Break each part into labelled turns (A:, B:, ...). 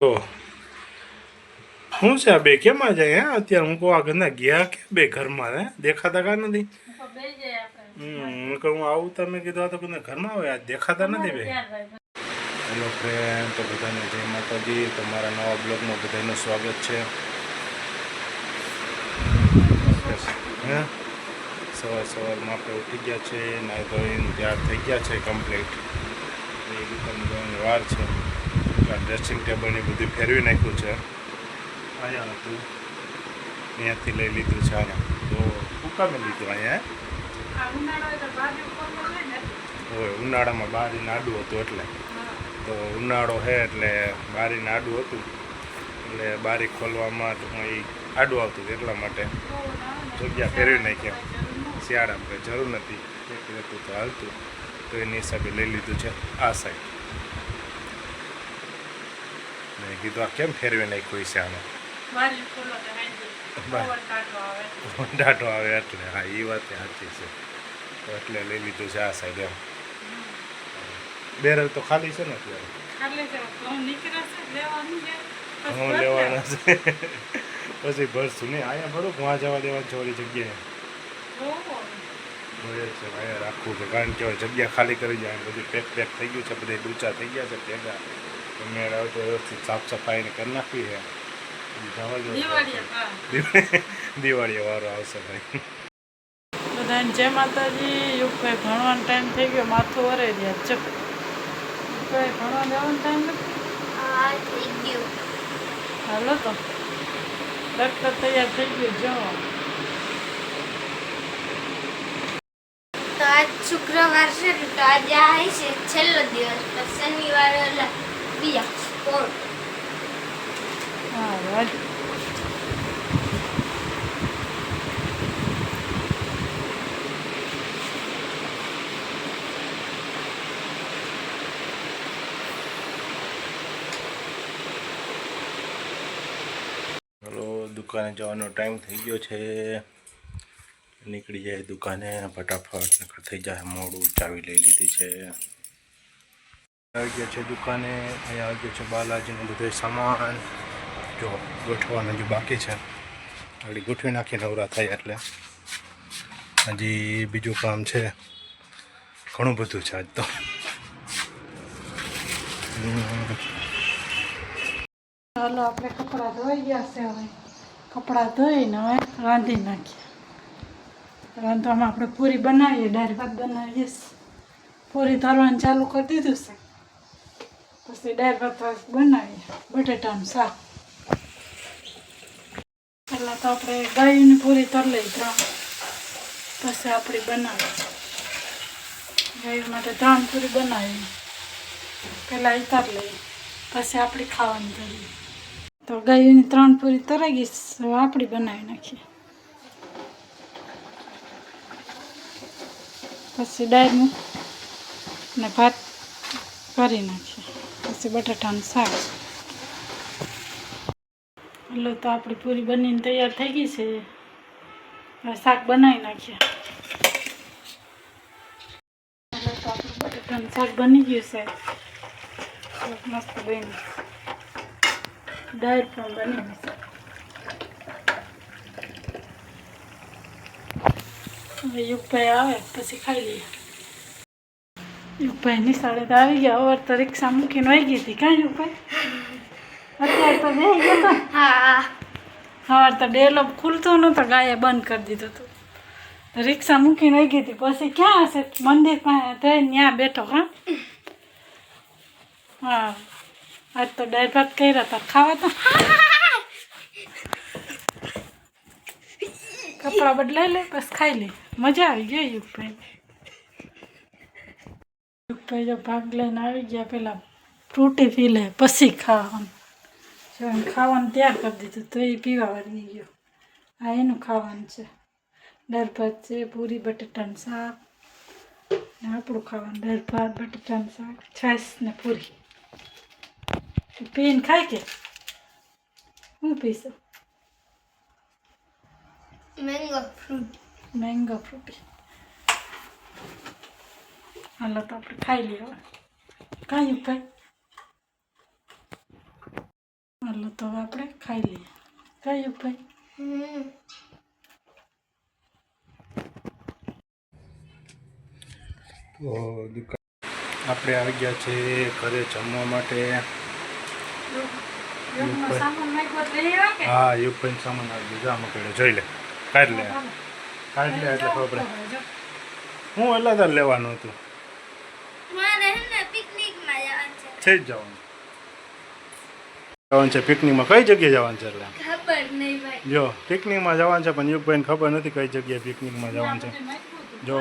A: તો શું છે આ બે કેમ આ જાય હે અત્યારે હું કહું આ ઘરના ગયા કે બે ઘરમાં હે દેખાતા કા નથી હું કહું આવું તમે કીધું આ તો ઘરમાં આવે આ દેખાતા નથી બે હેલો ફ્રેન્ડ તો બધાને જય માતાજી તમારા નવા બ્લોગમાં બધાનું સ્વાગત છે હે સવારમાં આપણે ઉઠી ગયા છે નાઈ ધોઈને તૈયાર થઈ ગયા છે કમ્પ્લીટ એ દુકાન જવાની વાર છે ડ્રેસિંગ ટેબલને બધું ફેરવી નાખ્યું છે અહીંયા હતું અહીંયાથી લઈ લીધું છે અહીંયા તો હુકામે લીધું અહીંયા હોય ઉનાળામાં બારીને આડું હતું એટલે તો ઉનાળો છે એટલે બારીને આડું હતું એટલે બારી ખોલવામાં ટૂંકમાં એ આડું આવતું એટલા માટે જગ્યા ફેરવી નાખ્યા શિયાળામાં કંઈ જરૂર નથી એક હતું તો હાલતું તો એની હિસાબે લઈ લીધું છે આ સાઈડ મેં કીધું આ કેમ ફેરવી નાખ્યું છે આમાં ડાઢો આવે એટલે હા એ વાત સાચી છે તો એટલે લઈ લીધું છે આ સાઈડ એમ બેરલ તો ખાલી છે ને અત્યારે હું લેવાના છે પછી ભરશું નહીં અહીંયા ભરું વાં જવા દેવાની છે ઓલી જગ્યાએ છે અહીંયા રાખવું છે કારણ કે જગ્યા ખાલી કરી જાય બધું પેક થઈ ગયું છે બધા ડૂચા થઈ ગયા છે ભેગા મેળ આવે તો વ્યવસ્થિત સાફ સફાઈને કરી નાખવી છે દિવાળી વારો આવશે ભાઈ
B: બધાને જય માતાજી યુગભાઈ ભણવાનો ટાઈમ થઈ ગયો માથું વરાઈ રહ્યા ચક યુગભાઈ ભણવા જવાનો ટાઈમ નથી હાલો તો ડૉક્ટર તૈયાર થઈ ગયું જવા
C: તો આજ શુક્રવાર છે ને તો આજે આવે છે છેલ્લો દિવસ તો શનિવારે બીજા કોણ
B: હા વાત
A: હલો દુકાને જવાનો ટાઈમ થઈ ગયો છે નીકળી જાય દુકાને ફટાફટ નકર થઈ જાય મોડું ચાવી લઈ લીધી છે આવી ગયા છે દુકાને અહીંયા આવી ગયો છે બાલાજીનો બધો સામાન જો ગોઠવવાનું હજુ બાકી છે આગળ ગોઠવી નાખી નવરા થાય એટલે હજી બીજું કામ છે ઘણું બધું છે આજ તો
B: ચાલો આપણે કપડાં ધોઈ ગયા છે હવે કપડાં ધોઈને હવે રાંધી નાખીએ રાંધવામાં આપણે પૂરી બનાવીએ દાળ ભાત બનાવીએ પૂરી તરવાનું ચાલુ કરી દીધું છે પછી દાળ ભાત બનાવીએ બટેટાનું શાક પહેલાં તો આપણે ગાયની પૂરી તર લઈ પછી આપણી બનાવીએ ગાય માટે 3 પૂરી બનાવીએ પહેલાં એ તર લઈએ પછી આપણી ખાવાની કરીએ તો ગાયની 3 પૂરી તરાઈ ગઈ તો આપણી બનાવી નાખીએ પછી દાળનું ને ભાત કરી નાખીએ પછી બટાટાનું શાક એટલે તો આપણી પૂરી બનીને તૈયાર થઈ ગઈ છે હવે શાક બનાવી નાખીએ એટલે તો આપણું બટાટાનું શાક બની ગયું છે મસ્ત બન્યું દાળ પણ બની છે હવે યુગભાઈ આવે પછી ખાઈ લઈએ યુગભાઈ નિશાળે તો આવી ગયા અવાર તો રિક્ષા મૂકીને વહી ગઈ હતી કાં યુગભાઈ અત્યારે તો બે ગયા
C: હા
B: સવાર તો ડેલો ખુલતો નહોતો ગાયે બંધ કરી દીધો હતો રિક્ષા મૂકીને વહી ગઈ હતી પછી ક્યાં હશે મંદિર પાસે ત્યાં બેઠો હા હા આજ તો દાળ ભાત કર્યા હતા ખાવા તો કપડાં બદલાઈ લે બસ ખાઈ લે મજા આવી ગઈ યુગભાઈ જો ભાગ લઈને આવી ગયા પહેલાં ફ્રૂટી પી લે પછી ખાવાનું જો એને ખાવાનું તૈયાર કરી દીધું તો એ પીવા વળી ગયો આ એનું ખાવાનું છે દાળ ભાત છે પૂરી બટેટાનું શાક ને આપણું ખાવાનું દાળ ભાત બટેટાનું શાક છાશ ને પૂરી પીને ખાય કે હું પીશું મેંગો ફ્રૂટી હાલો તો આપણે ખાઈ લઈએ કાંઈ ભાઈ હાલો તો હવે આપણે ખાઈ લઈએ કયું ભાઈ
A: તો દુકાન આપણે આવી ગયા છે ઘરે જમવા માટે.
B: યોગમાં સામાન નાખ્યો તો લઈ આવ્યા કે
A: હા યુગભાઈ સામાન આવી દીધો આમાં પડ્યો જોઈ લે કાઢ લે એટલે ખબર પડે. હું એટલા તાર લેવાનું હતું
C: મારે હે ને પિકનિકમાં જવાનું છે.
A: છે જ જવાનું છે પિકનિકમાં. કઈ જગ્યાએ જવાનું છે એટલે
C: ખબર નહીં ભાઈ.
A: જો પિકનિકમાં જવાનું છે પણ યુગભાઈને ખબર નથી કઈ જગ્યાએ પિકનિકમાં જવાનું છે. જો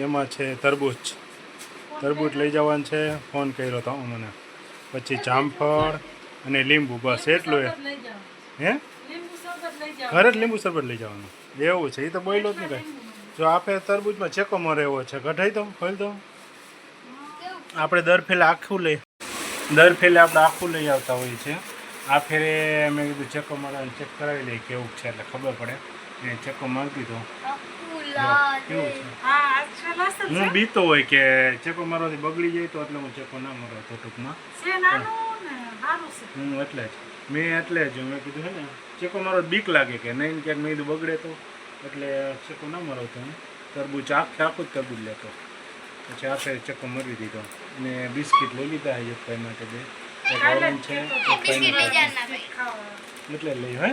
A: એમાં છે તરબૂચ લઈ જવાનું છે. ફોન કર્યો હતો મને. પછી જામફળ અને લીંબુ બસ એટલું હે ઘરે જ લીંબુ શરબત લઈ જવાનું એવું છે. એ તો બોલ્યો જ નહીં કાંઈ. જો આપણે તરબૂચમાં ચેકો મરે એવો છે કઢાઈ દો ખોલી દો. આપણે દર ફેલે આપણે આખું લઈ આવતા હોઈએ છીએ. આ ફેરે મેં કીધું ચેકો મારવાનું ચેક કરાવી લઈએ કેવું છે એટલે ખબર પડે. એ ચેકો મારી દીધો કેવું છે. હું બીતો હોય કે ચેકો મારવાથી બગડી જાય તો એટલે હું ચેકો ના મારવા તો ટૂંકમાં હું એટલે જ મેં કીધું છે ને ચેકો મારો બીક લાગે કે નહીં ક્યાંક મેં કીધું બગડે તો એટલે ચેકો ના મારવતો હું તરબૂચ આખું જ તરબૂચ લેતો. પછી આપણે ચેકો મરવી દીધો અને બિસ્કિટ લઈ લીધા યુગભાઈ માટે બે એક ઓરેન્જ છે એટલે લઈ હે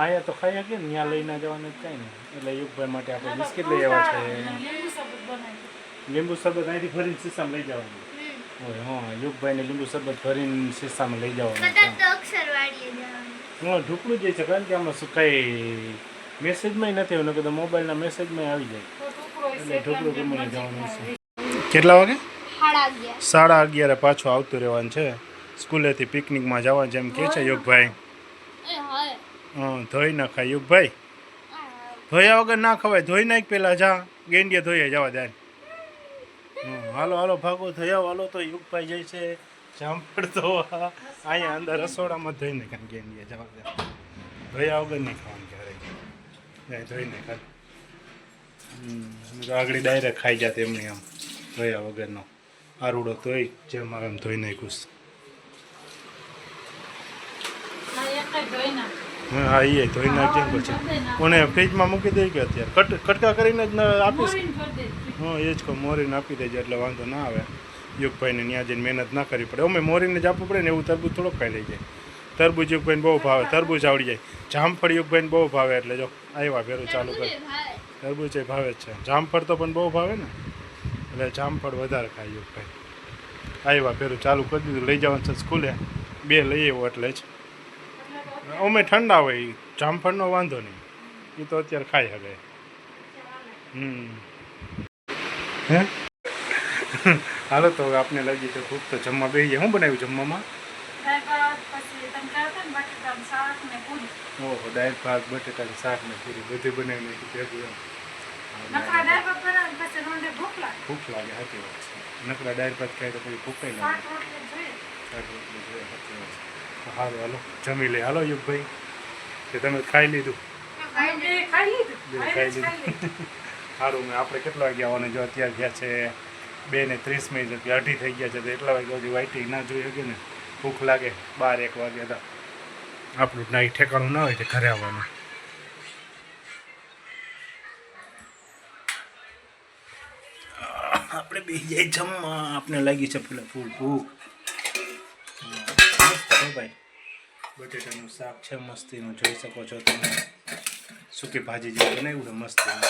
A: આયા તો ખાઈ શકીએ ને ત્યાં લઈ ના જવાનું જ કાંઈ નહીં. એટલે યુગભાઈ માટે આપણે બિસ્કિટ લઈ આવ્યા છે. લીંબુ શરબત અહીંથી ભરીને શીશામાં લઈ જવાનું હોય. હા યુગભાઈને લીંબુ શરબત ભરીને શીશામાં લઈ જવાનું હા ઢુકડું જાય છે કારણ કે આમાં શું કાંઈ મેસેજમાં નથી આવ્યું કીધું મોબાઈલના મેસેજમાં આવી જાય એટલે ઢુકડું ગમીને જવાનું છે. કેટલા વાગે 11:30 પાછું આવતું રહેવાનું છે સ્કૂલેથી પિકનિકમાં જવાનું છે એમ કહે છે યુગભાઈ. હા ધોઈ નાખાય યુગભાઈ ધોયા વગર ના ખવાય. ધોઈ નાખ પેલા જા ગેંડિયા ધોઈએ જવા દે. હાલો ભાગો ધોયા હાલો તો યુગભાઈ જાય છે જામફળ તો અહીંયા અંદર રસોડામાં ધોઈ નાખાય ગેંડિયા જવા દે. ધોયા વગર નહીં ખાવાનું ક્યારેય ધોઈ નાખાય. આગળ ડાયરેક્ટ ખાઈ જાત એમની આમ ધોયા વગરનો આરુડો તોય જેમ આવે એમ ધોઈ નાખ્યું. હા એ ધોઈ નાખજે પછી મને ફ્રીજમાં મૂકી દઈ કે અત્યારે કટકા કરીને જ આપીશ. હા એ જ કહું મોરીને આપી દેજે એટલે વાંધો ના આવે. યુગભાઈને ત્યાં જઈને મહેનત ના કરવી પડે. અમે મોરીને જ આપવું પડે ને એવું તરબૂચ થોડોક ખાઈ લઈ જાય. તરબૂચ યુગભાઈને બહુ ભાવે. તરબૂચ આવડી જાય. જામફળ યુગભાઈને બહુ ભાવે એટલે જો આવ્યા ફેરું ચાલુ કરે. તરબૂચ એ ભાવે જ છે. જામફળ તો પણ બહુ ભાવે ને એટલે જામફળ વધારે ખાય યુગભાઈ. આવ્યા ફેરું ચાલુ કરી દીધું. લઈ જવાનું છે સ્કૂલે 2 લઈ આવ્યો એટલે જ અમે ઠંડા હોય જામફળનો વાંધો નહીં એ તો અત્યારે ખાઈ શકે. હે હાલો તો હવે આપને લાગી છે ખૂબ તો જમવા બેસી જાય. શું બનાવ્યું જમવામાં? ઓહો દાળ ભાત બટેટાનું શાક ને પૂરી બધું બનાવી નાખ્યું ભેગું એમ. ભૂખ લાગે સાચી વાત છે. નકરા દાળ ભાત ખાય તો પછી ભૂખ લાગે. સારું હાલો જમી લે. હાલો યુગભાઈ કે તમે ખાઈ લીધું? ખાઈ લીધું. સારું મેં આપણે કેટલા વાગ્યા આવવાને જો અત્યારે ગયા છે 2:30 2:30 થઈ ગયા છે તો એટલા વાગ્યા સુધી વાઈટી ના જોઈ શકે ને. ભૂખ લાગે 12-1 વાગ્યા હતા. આપણું ના ઠેકાણું ના હોય તો ઘરે આવવાનું. આપણે બેસી જાય જમવા. આપણે લાગી છે પેલા ફૂલ ભૂખ. ભાઈ બટેટાનું શાક છે મસ્તીનું જોઈ શકો છો તમે. સૂકી ભાજી જેવું બનાવ્યું છે મસ્તી.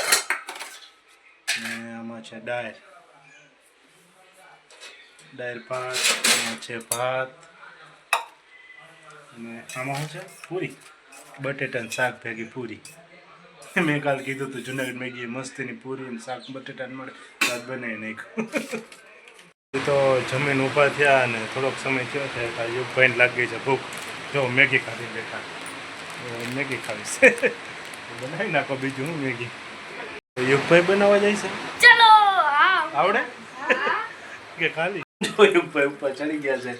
A: ને આમાં છે દાળ ભાત. આમાં છે ભાત અને આમાં શું છે પૂરી. બટેટાનું શાક ભેગી પૂરી. મેં કાલ કીધું હતું જુનાગઢ મેગી મસ્તીની પૂરી અને શાક બટેટાને મળે રાત બનાવી નાખ્યું. તો જમીન ઊભા થયા અને થોડોક સમય થયો છે યુગભાઈને લાગી છે ભૂખ. જો મેગી ખાધી બેઠા. મેગી ખાવીશ બનાવી નાખો બીજું હું મેગી. યુગભાઈ બનાવવા જાય છે.
C: ચલો
A: આવડે કે ખાલી? યુગભાઈ ઉપર ચડી ગયા છે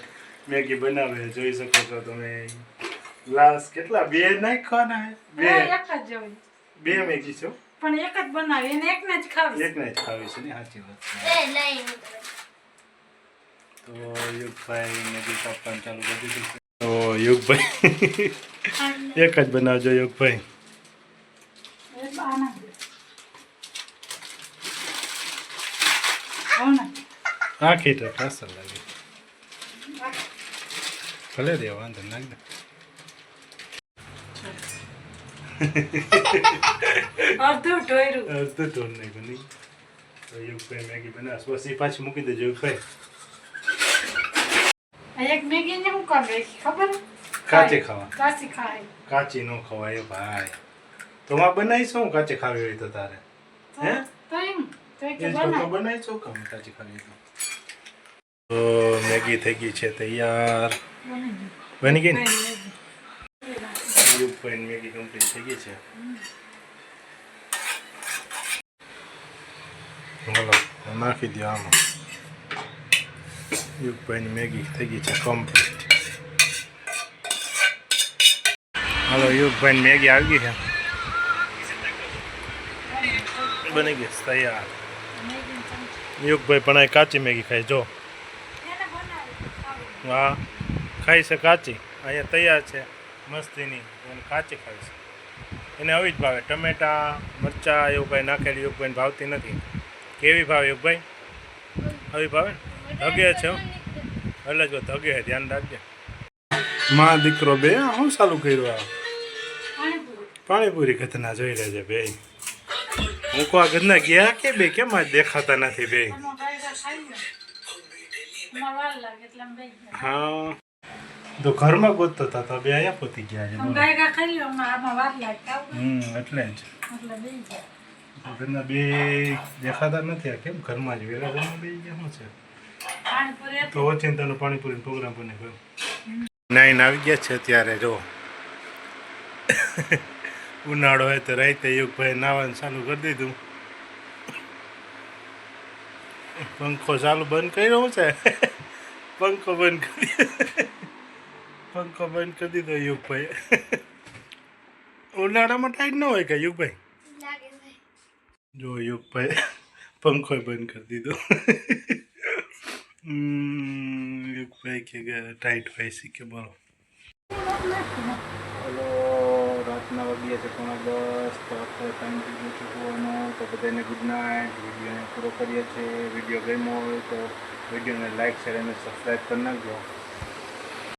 A: મેગી બનાવે જોઈ શકો છો તમે. ગ્લાસ કેટલા 2 નાખવાના? 2 મેગી છે
B: પણ એક જ બનાવી અને એકને જ ખાવી.
A: એકને જ ખાવી છે ને સાચી વાત છે. તો યુગભાઈ મેગી કાપવાનું ચાલુ કરી દીધું છે. યુગભાઈ એક જ બનાવજો યુગભાઈ.
B: આના આવો ને
A: આખી તો અસર લાગે. ભલે દે વાંધો નાખ દે.
B: અડધું ઢોયરું
A: અડધું ટોન નહીં બની તો યુગભાઈ મેગી બનાવશ. બસ એ પાછી મૂકી દેજો યુગભાઈ.
B: એક મેગી ને હું કામ રાખી ખબર
A: કાચે ખાવા.
B: કાચી ખાય
A: કાચી ન ખવાય ભાઈ. તો માં બનાવીશું કાચે ખાવી હોય તો તારે હે
B: તો એમ તો
A: એ
B: કે
A: જ તો
B: બનાય
A: બનાવીશું કામ કાચી ખાવી હોય તો મેગી થઈ ગઈ છે તૈયાર. બની ગઈ ને યુગભાઈ મેગી કમ્પ્લીટ થઈ ગઈ છે. હાલો નાખી દો આમાં. યુગભાઈની મેગી થઈ ગઈ છે કમ્પ્લીટ. હાલો યુગભાઈની મેગી આવી ગઈ છે. બની ગઈ તૈયાર. યુગભાઈ પણ આ કાચી મેગી ખાય જો. હા ખાઈ છે કાચી. અહીંયા તૈયાર છે મસ્તીની. એને કાચી ખાઈ છે. એને આવી જ ભાવે. ટમેટા મરચાં એવું કાંઈ નાખેલી યુગભાઈને ભાવતી નથી. કેવી ભાવે યુગભાઈ? આવી ભાવે ને ધગે છે એટલે જો ધગે છે ધ્યાન રાખજે. માં દીકરો બે શું ચાલુ કર્યું આ પાણીપુરી ઘટના જોઈ લેજે બે. મૂકવા ઘરના ગયા કે બે કેમ આજ દેખાતા નથી બે? હા તો ઘરમાં ગોતતો હતા તો બે અહીંયા પહોંચી ગયા છે. એટલે જ ઘરના બે દેખાતા નથી. આ કેમ ઘરમાં જ વેલા ઘરમાં બે ગયા શું છે? તો ઓચિંતાનો પાણીપુરી પ્રોગ્રામ બને ગયો. નાઈને આવી ગયા છે અત્યારે જો. ઉનાળો હોય તો રાતે યુગભાઈ નાવાનું ચાલુ કરી દીધું. પંખો ચાલુ બંધ કર્યો છે. પંખો બંધ કરી પંખો બંધ કરી દીધો યુગભાઈ. ઉનાળામાં ટાઈટ ન હોય કે યુગભાઈ? જો યુગભાઈ પંખો બંધ કરી દીધો. યુગભાઈ કે ટાઈટ હોય છે કે બોલો. હલો રાતના વાગ્યા છે 9:30 તો અત્યારે ટાઈમ થઈ ગયો ચૂકવાનો. તો બધાને ગુડ નાઇટ. વિડીયોને પૂરો કરીએ છીએ. વિડીયો ગમ્યો હોય તો વિડીયોને લાઈક શેર અને સબસ્ક્રાઈબ કરી નાખજો.